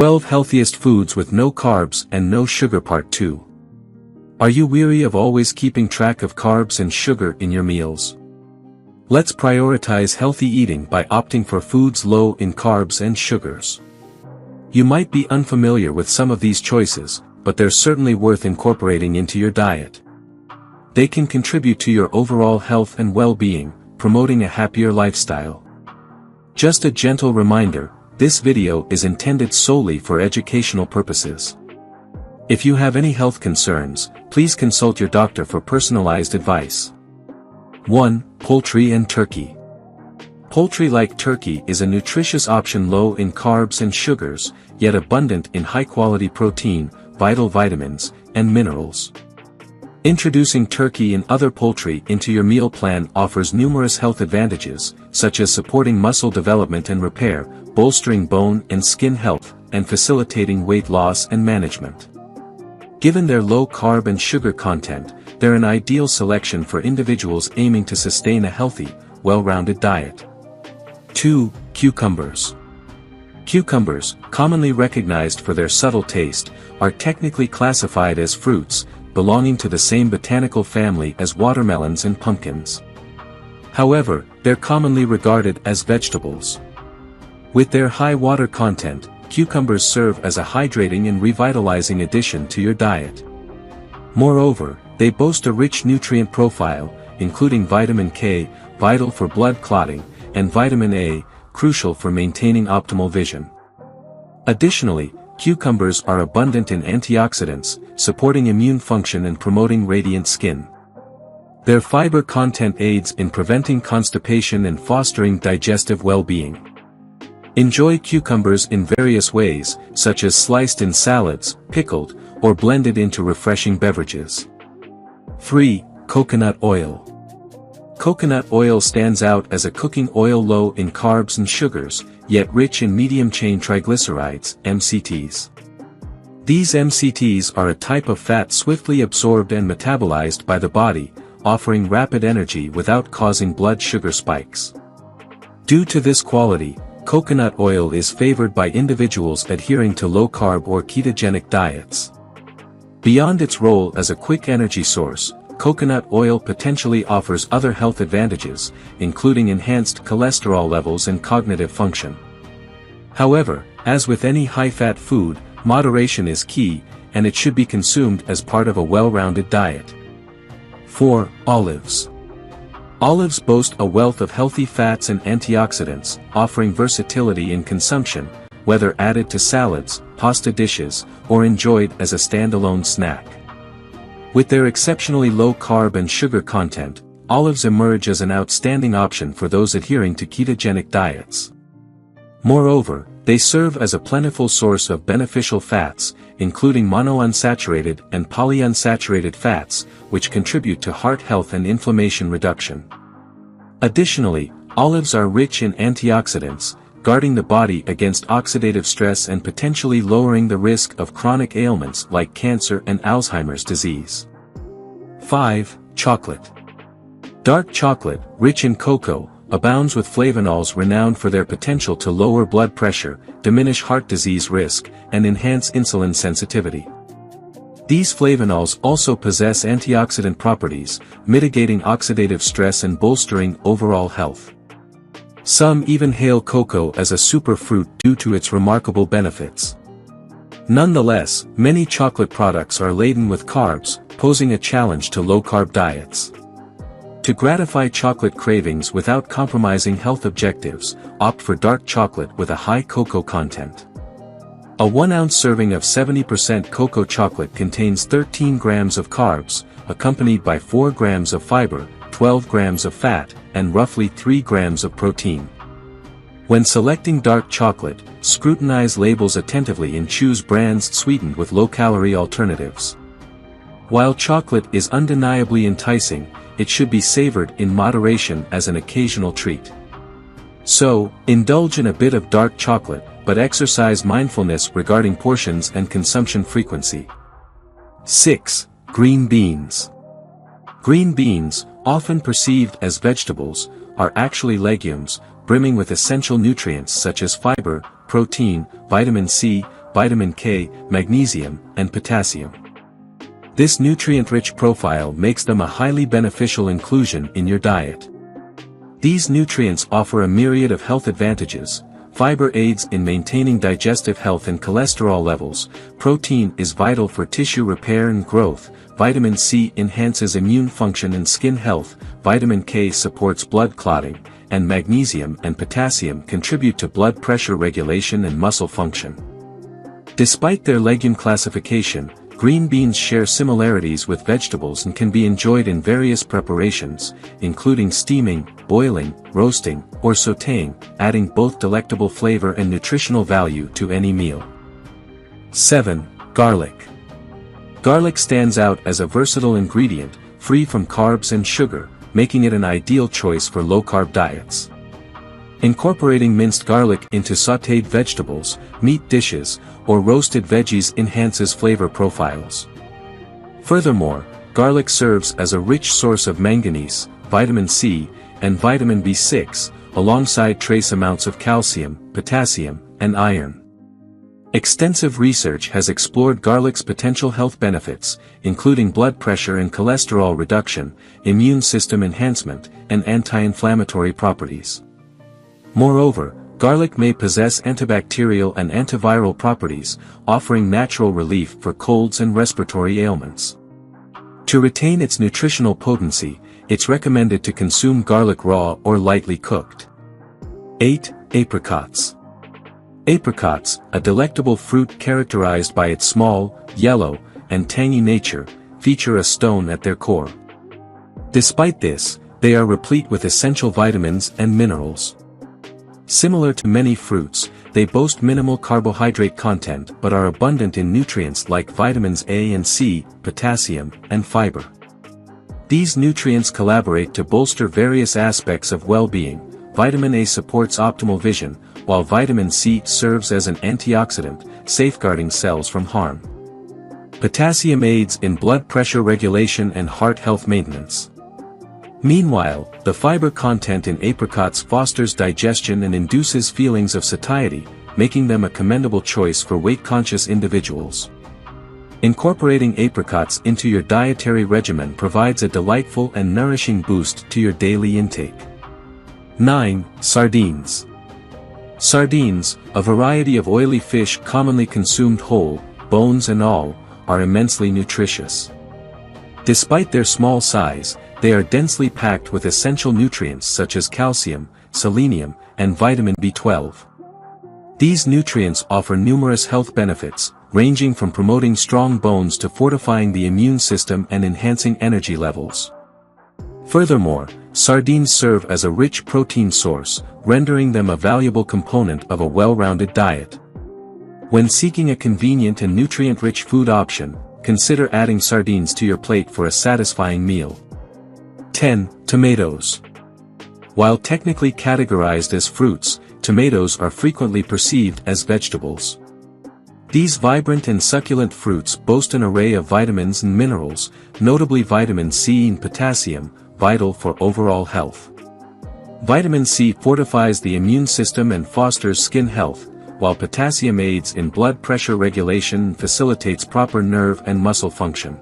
12 Healthiest Foods with No Carbs and No Sugar Part 2. Are you weary of always keeping track of carbs and sugar in your meals? Let's prioritize healthy eating by opting for foods low in carbs and sugars. You might be unfamiliar with some of these choices, but they're certainly worth incorporating into your diet. They can contribute to your overall health and well-being, promoting a happier lifestyle. Just a gentle reminder, this video is intended solely for educational purposes. If you have any health concerns, please consult your doctor for personalized advice. 1. Poultry and turkey. Poultry like turkey is a nutritious option low in carbs and sugars, yet abundant in high-quality protein, vital vitamins, and minerals. Introducing turkey and other poultry into your meal plan offers numerous health advantages, such as supporting muscle development and repair, bolstering bone and skin health, and facilitating weight loss and management. Given their low carb and sugar content, they're an ideal selection for individuals aiming to sustain a healthy, well-rounded diet. 2. Cucumbers. Cucumbers, commonly recognized for their subtle taste, are technically classified as fruits, belonging to the same botanical family as watermelons and pumpkins. However, they're commonly regarded as vegetables. With their high water content, cucumbers serve as a hydrating and revitalizing addition to your diet. Moreover, they boast a rich nutrient profile, including vitamin K, vital for blood clotting, and vitamin A, crucial for maintaining optimal vision. Additionally, cucumbers are abundant in antioxidants, supporting immune function and promoting radiant skin. Their fiber content aids in preventing constipation and fostering digestive well-being. Enjoy cucumbers in various ways, such as sliced in salads, pickled, or blended into refreshing beverages. 3. Coconut oil. Coconut oil stands out as a cooking oil low in carbs and sugars, yet rich in medium-chain triglycerides, MCTs. These MCTs are a type of fat swiftly absorbed and metabolized by the body, offering rapid energy without causing blood sugar spikes. Due to this quality, coconut oil is favored by individuals adhering to low-carb or ketogenic diets. Beyond its role as a quick energy source, coconut oil potentially offers other health advantages, including enhanced cholesterol levels and cognitive function. However, as with any high-fat food, moderation is key, and it should be consumed as part of a well-rounded diet. 4. Olives. Olives boast a wealth of healthy fats and antioxidants, offering versatility in consumption, whether added to salads, pasta dishes, or enjoyed as a standalone snack. With their exceptionally low carb and sugar content, olives emerge as an outstanding option for those adhering to ketogenic diets. Moreover, they serve as a plentiful source of beneficial fats, including monounsaturated and polyunsaturated fats, which contribute to heart health and inflammation reduction. Additionally, olives are rich in antioxidants, guarding the body against oxidative stress and potentially lowering the risk of chronic ailments like cancer and Alzheimer's disease. 5. Chocolate. Dark chocolate, rich in cocoa, abounds with flavonols renowned for their potential to lower blood pressure, diminish heart disease risk, and enhance insulin sensitivity. These flavonols also possess antioxidant properties, mitigating oxidative stress and bolstering overall health. Some even hail cocoa as a superfruit due to its remarkable benefits. Nonetheless, many chocolate products are laden with carbs, posing a challenge to low-carb diets. To gratify chocolate cravings without compromising health objectives, opt for dark chocolate with a high cocoa content. A 1-ounce serving of 70% cocoa chocolate contains 13 grams of carbs, accompanied by 4 grams of fiber, 12 grams of fat, and roughly 3 grams of protein. When selecting dark chocolate, scrutinize labels attentively and choose brands sweetened with low-calorie alternatives. While chocolate is undeniably enticing, it should be savored in moderation as an occasional treat. So, indulge in a bit of dark chocolate, but exercise mindfulness regarding portions and consumption frequency. 6. Green beans. Green beans, often perceived as vegetables, are actually legumes, brimming with essential nutrients such as fiber, protein, vitamin C, vitamin K, magnesium, and potassium. This nutrient-rich profile makes them a highly beneficial inclusion in your diet. These nutrients offer a myriad of health advantages. Fiber aids in maintaining digestive health and cholesterol levels, protein is vital for tissue repair and growth, vitamin C enhances immune function and skin health, vitamin K supports blood clotting, and magnesium and potassium contribute to blood pressure regulation and muscle function. Despite their legume classification, green beans share similarities with vegetables and can be enjoyed in various preparations, including steaming, boiling, roasting, or sautéing, adding both delectable flavor and nutritional value to any meal. 7. Garlic. Garlic stands out as a versatile ingredient, free from carbs and sugar, making it an ideal choice for low-carb diets. Incorporating minced garlic into sautéed vegetables, meat dishes, or roasted veggies enhances flavor profiles. Furthermore, garlic serves as a rich source of manganese, vitamin C, and vitamin B6, alongside trace amounts of calcium, potassium, and iron. Extensive research has explored garlic's potential health benefits, including blood pressure and cholesterol reduction, immune system enhancement, and anti-inflammatory properties. Moreover, garlic may possess antibacterial and antiviral properties, offering natural relief for colds and respiratory ailments. To retain its nutritional potency, it's recommended to consume garlic raw or lightly cooked. 8. Apricots. Apricots, a delectable fruit characterized by its small, yellow, and tangy nature, feature a stone at their core. Despite this, they are replete with essential vitamins and minerals. Similar to many fruits, they boast minimal carbohydrate content but are abundant in nutrients like vitamins A and C, potassium, and fiber. These nutrients collaborate to bolster various aspects of well-being. Vitamin A supports optimal vision, while vitamin C serves as an antioxidant, safeguarding cells from harm. Potassium aids in blood pressure regulation and heart health maintenance. Meanwhile, the fiber content in apricots fosters digestion and induces feelings of satiety, making them a commendable choice for weight-conscious individuals. Incorporating apricots into your dietary regimen provides a delightful and nourishing boost to your daily intake. 9. Sardines. Sardines, a variety of oily fish commonly consumed whole, bones and all, are immensely nutritious. Despite their small size, they are densely packed with essential nutrients such as calcium, selenium, and vitamin B12. These nutrients offer numerous health benefits, ranging from promoting strong bones to fortifying the immune system and enhancing energy levels. Furthermore, sardines serve as a rich protein source, rendering them a valuable component of a well-rounded diet. When seeking a convenient and nutrient-rich food option, consider adding sardines to your plate for a satisfying meal. 10. Tomatoes. While technically categorized as fruits, tomatoes are frequently perceived as vegetables. These vibrant and succulent fruits boast an array of vitamins and minerals, notably vitamin C and potassium, vital for overall health. Vitamin C fortifies the immune system and fosters skin health, while potassium aids in blood pressure regulation and facilitates proper nerve and muscle function.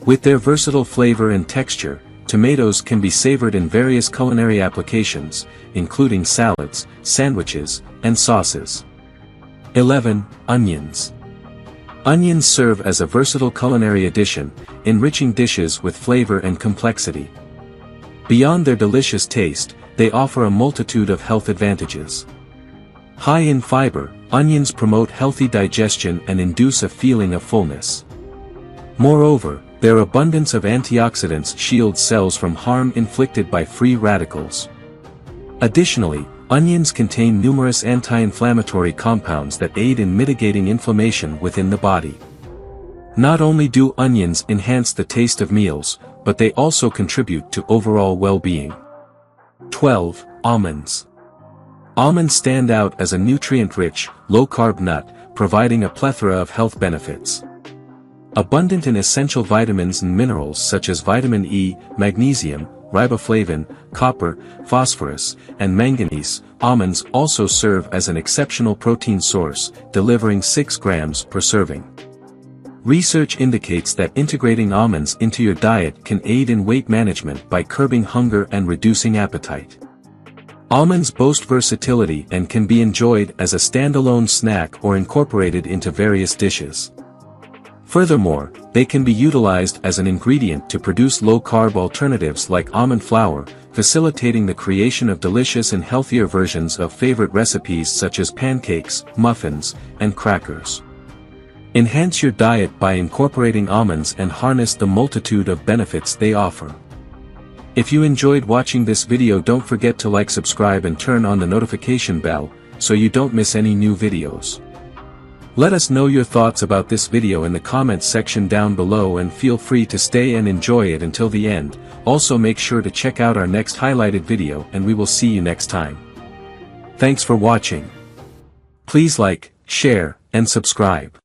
With their versatile flavor and texture, tomatoes can be savored in various culinary applications, including salads, sandwiches, and sauces. 11. Onions. Onions serve as a versatile culinary addition, enriching dishes with flavor and complexity. Beyond their delicious taste, they offer a multitude of health advantages. High in fiber, onions promote healthy digestion and induce a feeling of fullness. Moreover, their abundance of antioxidants shields cells from harm inflicted by free radicals. Additionally, onions contain numerous anti-inflammatory compounds that aid in mitigating inflammation within the body. Not only do onions enhance the taste of meals, but they also contribute to overall well-being. 12. Almonds. Almonds stand out as a nutrient-rich, low-carb nut, providing a plethora of health benefits. Abundant in essential vitamins and minerals such as vitamin E, magnesium, riboflavin, copper, phosphorus, and manganese. Almonds also serve as an exceptional protein source, delivering 6 grams per serving. Research indicates that integrating almonds into your diet can aid in weight management by curbing hunger and reducing appetite. Almonds boast versatility and can be enjoyed as a standalone snack or incorporated into various dishes. Furthermore, they can be utilized as an ingredient to produce low-carb alternatives like almond flour, facilitating the creation of delicious and healthier versions of favorite recipes such as pancakes, muffins, and crackers. Enhance your diet by incorporating almonds and harness the multitude of benefits they offer. If you enjoyed watching this video, don't forget to like, subscribe and turn on the notification bell, so you don't miss any new videos. Let us know your thoughts about this video in the comments section down below, and feel free to stay and enjoy it until the end. Also make sure to check out our next highlighted video, and we will see you next time. Thanks for watching. Please like, share, and subscribe.